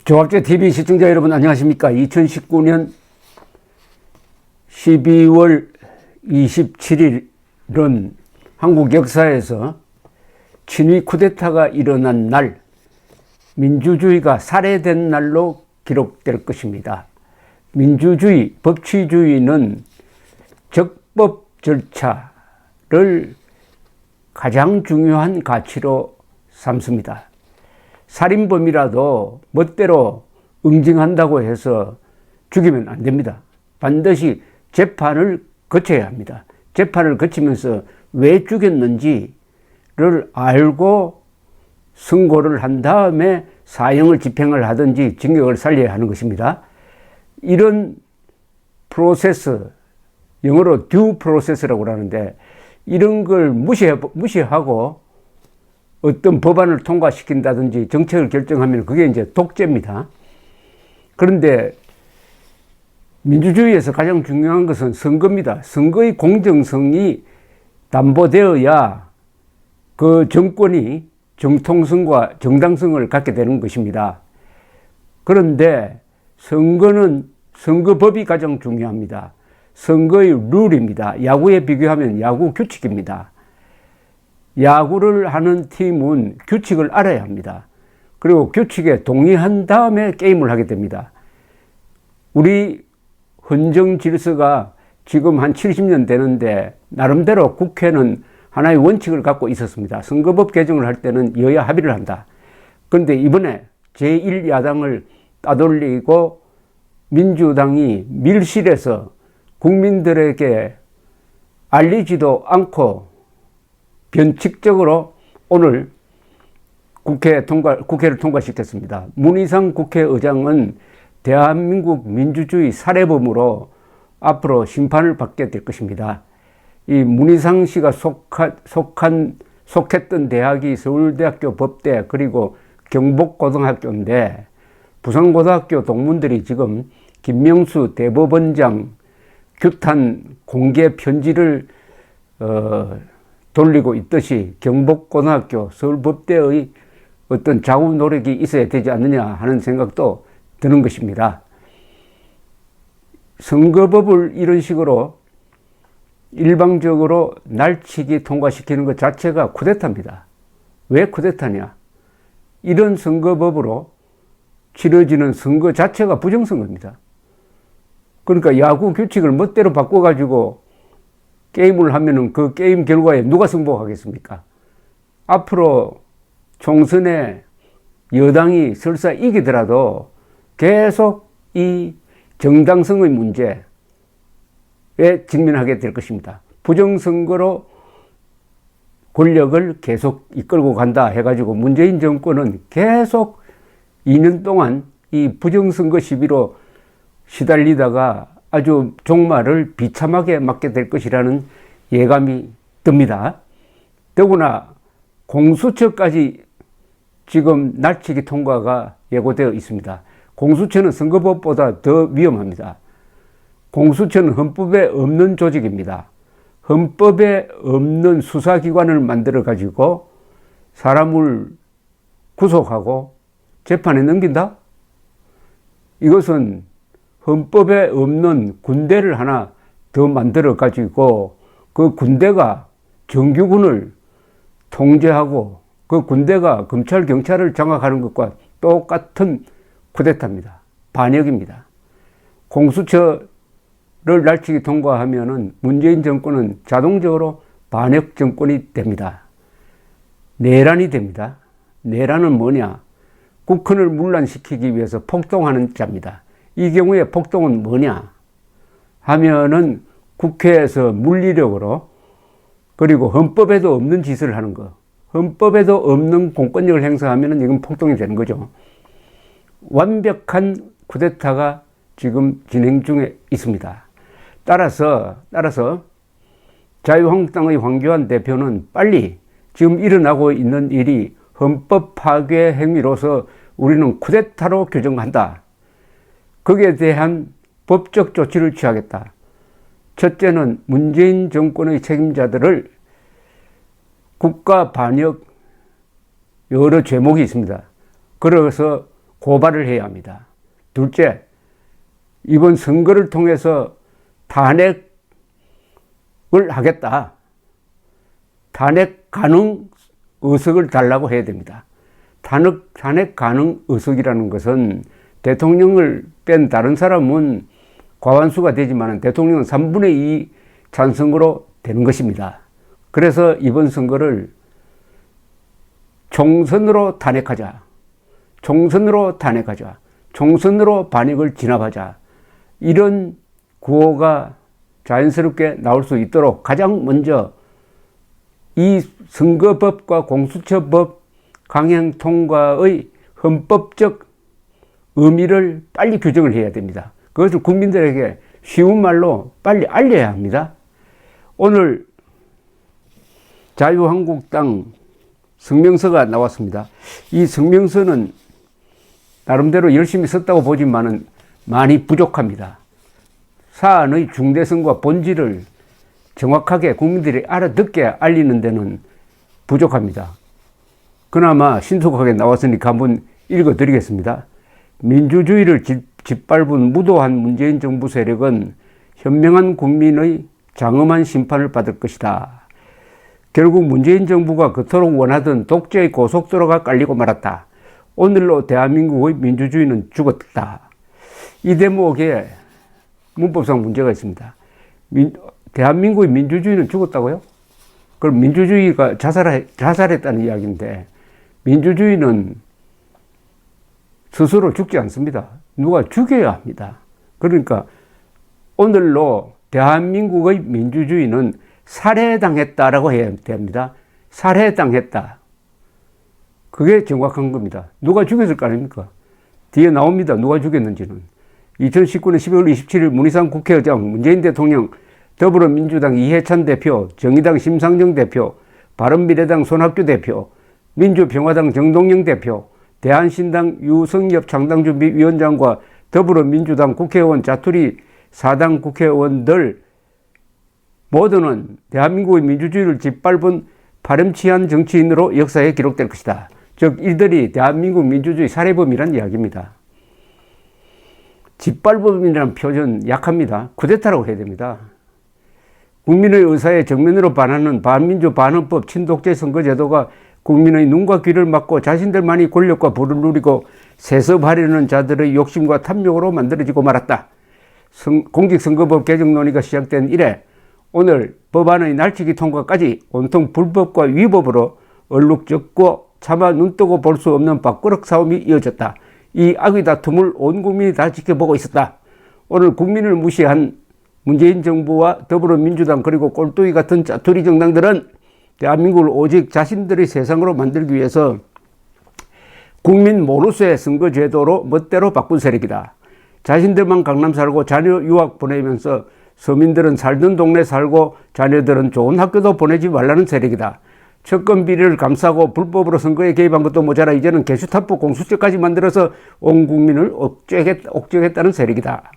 조합제TV 시청자 여러분 안녕하십니까. 2019년 12월 27일은 한국 역사에서 친위 쿠데타가 일어난 날, 민주주의가 살해된 날로 기록될 것입니다. 민주주의, 법치주의는 적법 절차를 가장 중요한 가치로 삼습니다. 살인범이라도 멋대로 응징한다고 해서 죽이면 안 됩니다. 반드시 재판을 거쳐야 합니다. 재판을 거치면서 왜 죽였는지를 알고 선고를 한 다음에 사형을 집행을 하든지 징역을 살려야 하는 것입니다. 이런 프로세스, 영어로 듀 프로세스라고 하는데, 이런 걸 무시하고 어떤 법안을 통과시킨다든지 정책을 결정하면 그게 이제 독재입니다. 그런데 민주주의에서 가장 중요한 것은 선거입니다. 선거의 공정성이 담보되어야 그 정권이 정통성과 정당성을 갖게 되는 것입니다. 그런데 선거는 선거법이 가장 중요합니다. 선거의 룰입니다. 야구에 비교하면 야구 규칙입니다. 야구를 하는 팀은 규칙을 알아야 합니다. 그리고 규칙에 동의한 다음에 게임을 하게 됩니다. 우리 헌정 질서가 지금 한 70년 되는데 나름대로 국회는 하나의 원칙을 갖고 있었습니다. 선거법 개정을 할 때는 여야 합의를 한다. 그런데 이번에 제1야당을 따돌리고 민주당이 밀실에서 국민들에게 알리지도 않고 변칙적으로 오늘 국회를 통과시켰습니다. 문희상 국회의장은 대한민국 민주주의 살해범으로 앞으로 심판을 받게 될 것입니다. 이 문희상 씨가 속했던 대학이 서울대학교 법대 그리고 경복고등학교인데, 부산고등학교 동문들이 지금 김명수 대법원장 규탄 공개 편지를 돌리고 있듯이 경복고등학교, 서울법대의 어떤 자구 노력이 있어야 되지 않느냐 하는 생각도 드는 것입니다. 선거법을 이런 식으로 일방적으로 날치기 통과시키는 것 자체가 쿠데타입니다. 왜 쿠데타냐? 이런 선거법으로 치러지는 선거 자체가 부정선거입니다. 그러니까 야구 규칙을 멋대로 바꿔가지고 게임을 하면은 그 게임 결과에 누가 승복하겠습니까? 앞으로 총선에 여당이 설사 이기더라도 계속 이 정당성의 문제에 직면하게 될 것입니다. 부정선거로 권력을 계속 이끌고 간다 해가지고 문재인 정권은 계속 2년 동안 이 부정선거 시비로 시달리다가 아주 종말을 비참하게 맞게 될 것이라는 예감이 듭니다. 더구나 공수처까지 지금 날치기 통과가 예고되어 있습니다. 공수처는 선거법보다 더 위험합니다. 공수처는 헌법에 없는 조직입니다. 헌법에 없는 수사기관을 만들어 가지고 사람을 구속하고 재판에 넘긴다? 이것은 헌법에 없는 군대를 하나 더 만들어 가지고 그 군대가 정규군을 통제하고 그 군대가 검찰, 경찰을 장악하는 것과 똑같은 쿠데타입니다. 반역입니다. 공수처를 날치기 통과하면은 문재인 정권은 자동적으로 반역 정권이 됩니다. 내란이 됩니다. 내란은 뭐냐? 국헌을 문란시키기 위해서 폭동하는 자입니다. 이 경우에 폭동은 뭐냐 하면은 국회에서 물리력으로, 그리고 헌법에도 없는 짓을 하는 거, 헌법에도 없는 공권력을 행사하면은 이건 폭동이 되는 거죠. 완벽한 쿠데타가 지금 진행 중에 있습니다. 따라서 자유한국당의 황교안 대표는 빨리 지금 일어나고 있는 일이 헌법 파괴 행위로서 우리는 쿠데타로 규정한다. 거기에 대한 법적 조치를 취하겠다. 첫째는 문재인 정권의 책임자들을 국가 반역 여러 죄목이 있습니다. 그래서 고발을 해야 합니다. 둘째, 이번 선거를 통해서 탄핵을 하겠다. 탄핵 가능 의석을 달라고 해야 됩니다. 탄핵 가능 의석이라는 것은 대통령을 뺀 다른 사람은 과반수가 되지만 대통령은 3분의 2 찬성으로 되는 것입니다. 그래서 이번 선거를 총선으로 탄핵하자. 총선으로 탄핵하자. 총선으로 반역을 진압하자. 이런 구호가 자연스럽게 나올 수 있도록 가장 먼저 이 선거법과 공수처법 강행 통과의 헌법적 의미를 빨리 규정을 해야 됩니다. 그것을 국민들에게 쉬운 말로 빨리 알려야 합니다. 오늘 자유한국당 성명서가 나왔습니다. 이 성명서는 나름대로 열심히 썼다고 보지만은 많이 부족합니다. 사안의 중대성과 본질을 정확하게 국민들이 알아듣게 알리는 데는 부족합니다. 그나마 신속하게 나왔으니까 한번 읽어드리겠습니다. 민주주의를 짓밟은 무도한 문재인 정부 세력은 현명한 국민의 장엄한 심판을 받을 것이다. 결국 문재인 정부가 그토록 원하던 독재의 고속도로가 깔리고 말았다. 오늘로 대한민국의 민주주의는 죽었다. 이 대목에 문법상 문제가 있습니다. 대한민국의 민주주의는 죽었다고요? 그럼 민주주의가 자살했다는 이야기인데, 민주주의는 스스로 죽지 않습니다. 누가 죽여야 합니다. 그러니까 오늘로 대한민국의 민주주의는 살해당했다라고 해야 됩니다. 살해당했다. 그게 정확한 겁니다. 누가 죽였을 거 아닙니까? 뒤에 나옵니다. 누가 죽였는지는. 2019년 12월 27일 문희상 국회의장, 문재인 대통령, 더불어민주당 이해찬 대표, 정의당 심상정 대표, 바른미래당 손학규 대표, 민주평화당 정동영 대표, 대한신당 유성엽 창당준비위원장과 더불어민주당 국회의원 자투리 사당 국회의원들 모두는 대한민국의 민주주의를 짓밟은 파렴치한 정치인으로 역사에 기록될 것이다. 즉 이들이 대한민국 민주주의 살해범이란 이야기입니다. 짓밟음이라는 표현 약합니다. 쿠데타라고 해야 됩니다. 국민의 의사에 정면으로 반하는 반민주 반헌법 친독재 선거제도가 국민의 눈과 귀를 막고 자신들만이 권력과 부를 누리고 세습하려는 자들의 욕심과 탐욕으로 만들어지고 말았다. 공직선거법 개정 논의가 시작된 이래 오늘 법안의 날치기 통과까지 온통 불법과 위법으로 얼룩졌고 차마 눈뜨고 볼 수 없는 밥그릇 싸움이 이어졌다. 이 악의 다툼을 온 국민이 다 지켜보고 있었다. 오늘 국민을 무시한 문재인 정부와 더불어민주당 그리고 꼴뚜기 같은 짜투리 정당들은 대한민국을 오직 자신들의 세상으로 만들기 위해서 국민 모르쇠 선거제도로 멋대로 바꾼 세력이다. 자신들만 강남 살고 자녀 유학 보내면서 서민들은 살던 동네 살고 자녀들은 좋은 학교도 보내지 말라는 세력이다. 채권 비리를 감싸고 불법으로 선거에 개입한 것도 모자라 이제는 게슈타포 공수처까지 만들어서 온 국민을 옥죄겠다는 세력이다.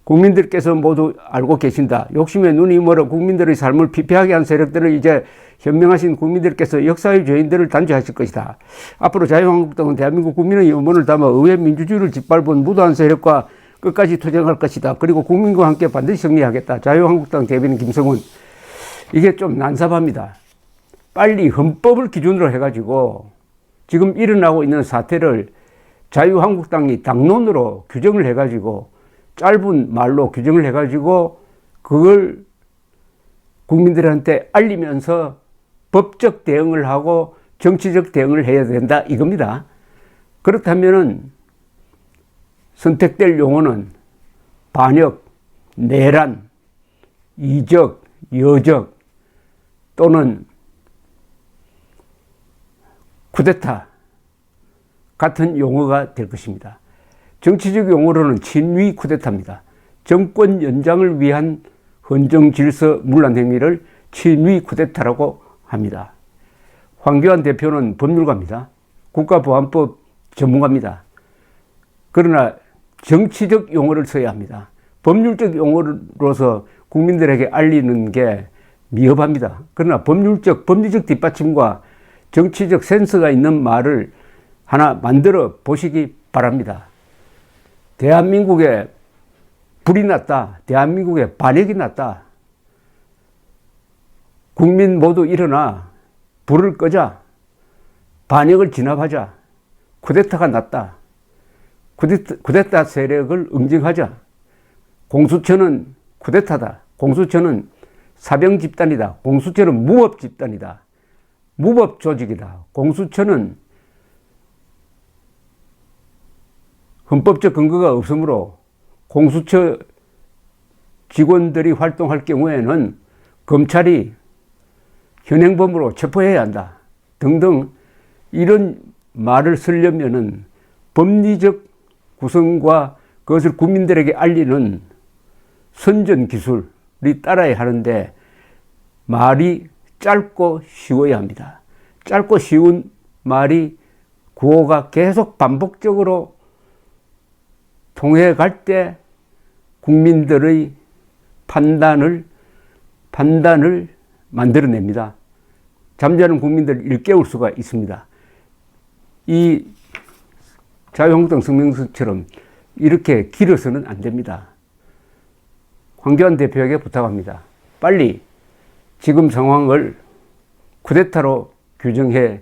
국민들께서 모두 알고 계신다. 욕심에 눈이 멀어 국민들의 삶을 피폐하게 한 세력들을 이제 현명하신 국민들께서 역사의 죄인들을 단죄하실 것이다. 앞으로 자유한국당은 대한민국 국민의 염원을 담아 의회 민주주의를 짓밟은 무도한 세력과 끝까지 투쟁할 것이다. 그리고 국민과 함께 반드시 승리하겠다. 자유한국당 대변인 김성훈. 이게 좀 난삽합니다. 빨리 헌법을 기준으로 해가지고 지금 일어나고 있는 사태를 자유한국당이 당론으로 규정을 해가지고 짧은 말로 규정을 해가지고 그걸 국민들한테 알리면서 법적 대응을 하고 정치적 대응을 해야 된다 이겁니다. 그렇다면은 선택될 용어는 반역, 내란, 이적, 여적 또는 쿠데타 같은 용어가 될 것입니다. 정치적 용어로는 친위 쿠데타입니다. 정권 연장을 위한 헌정 질서 문란 행위를 친위 쿠데타라고 합니다. 황교안 대표는 법률가입니다. 국가보안법 전문가입니다. 그러나 정치적 용어를 써야 합니다. 법률적 용어로서 국민들에게 알리는 게 미흡합니다. 그러나 법률적 뒷받침과 정치적 센스가 있는 말을 하나 만들어 보시기 바랍니다. 대한민국에 불이 났다. 대한민국에 반역이 났다. 국민 모두 일어나 불을 끄자. 반역을 진압하자. 쿠데타가 났다. 쿠데타 세력을 응징하자. 공수처는 쿠데타다. 공수처는 사병 집단이다. 공수처는 무법 집단이다. 무법 조직이다. 공수처는 헌법적 근거가 없으므로 공수처 직원들이 활동할 경우에는 검찰이 현행범으로 체포해야 한다. 등등 이런 말을 쓰려면은 법리적 구성과 그것을 국민들에게 알리는 선전 기술이 따라야 하는데 말이 짧고 쉬워야 합니다. 짧고 쉬운 말이 구호가 계속 반복적으로 통해 갈 때 국민들의 판단을 만들어냅니다. 잠자는 국민들을 일깨울 수가 있습니다. 이 자유한국당 성명서처럼 이렇게 길어서는 안 됩니다. 황교안 대표에게 부탁합니다. 빨리 지금 상황을 쿠데타로 규정해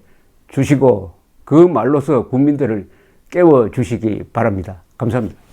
주시고 그 말로서 국민들을 깨워 주시기 바랍니다. 감사합니다.